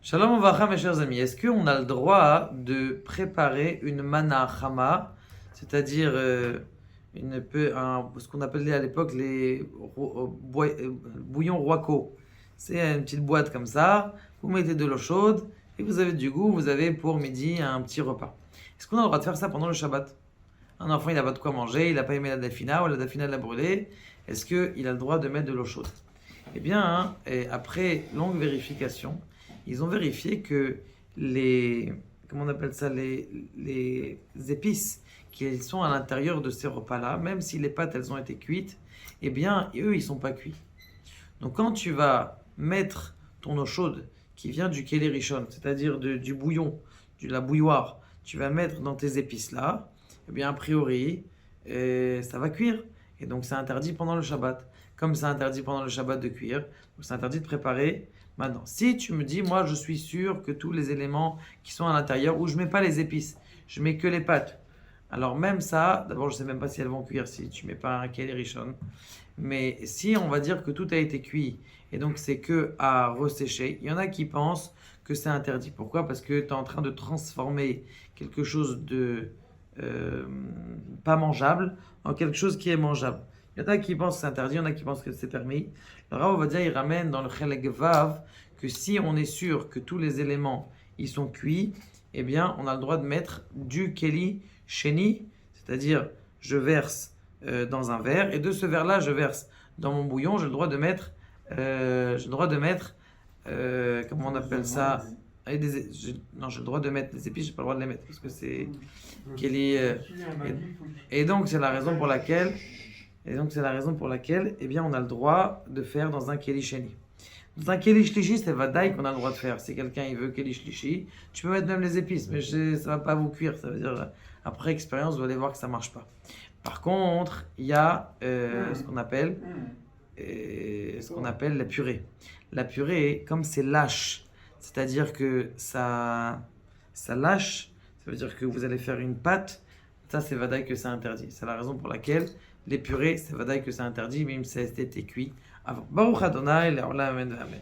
Shalom Uvracha, mes chers amis. Est-ce qu'on a le droit de préparer une mana chama, c'est-à-dire ce qu'on appelait à l'époque les bouillons roico? C'est une petite boîte comme ça, vous mettez de l'eau chaude et vous avez du goût, vous avez pour midi un petit repas. Est-ce qu'on a le droit de faire ça pendant le Shabbat? Un enfant, il n'a pas de quoi manger, il n'a pas aimé la dafina ou la dafina l'a brûlé. Est-ce qu'il a le droit de mettre de l'eau chaude? Eh bien, et après longue vérification, ils ont vérifié que comment on appelle ça, les épices qui sont à l'intérieur de ces repas-là, même si les pâtes elles ont été cuites, eh bien, eux, ils sont pas cuits. Donc, quand tu vas mettre ton eau chaude qui vient du keli rishon, c'est-à-dire du bouillon, de la bouilloire, tu vas mettre dans tes épices là, eh bien, a priori, ça va cuire. Et donc, c'est interdit pendant le Shabbat. Comme c'est interdit pendant le Shabbat de cuire, donc c'est interdit de préparer maintenant. Si tu me dis, moi, je suis sûr que tous les éléments qui sont à l'intérieur, où je mets pas les épices, je mets que les pâtes. Alors, même ça, d'abord, je sais même pas si elles vont cuire si tu mets pas un keli rishon. Mais si on va dire que tout a été cuit et donc c'est que à ressécher, il y en a qui pensent que c'est interdit. Pourquoi? Parce que tu es en train de transformer quelque chose de euh, pas mangeable en quelque chose qui est mangeable. Il y en a qui pensent que c'est interdit, il y en a qui pensent que c'est permis. Le Rav Ovadia, il ramène dans le Chelek Vav que si on est sûr que tous les éléments ils sont cuits, eh bien on a le droit de mettre du Keli Sheni, c'est-à-dire je verse dans un verre et de ce verre-là je verse dans mon bouillon, j'ai le droit de mettre, comment on appelle ça? Non, j'ai le droit de mettre des épices, j'ai pas le droit de les mettre parce que c'est Keli. Et donc c'est la raison pour laquelle, eh bien, on a le droit de faire dans un Keli Sheni. Dans un Keli Shlishi, c'est Vadaï qu'on a le droit de faire. Si quelqu'un il veut Keli Shlishi, tu peux mettre même les épices, mais ça va pas vous cuire. Ça veut dire, après expérience, vous allez voir que ça marche pas. Par contre, il y a ce qu'on appelle la purée. La purée, comme c'est lâche, c'est-à-dire que ça lâche, ça veut dire que vous allez faire une pâte, ça c'est vadaï que c'est interdit. C'est la raison pour laquelle les purées, c'est vadaï que c'est interdit, même si ça a été cuit avant. Baruch Adonai, Le'olam Amen.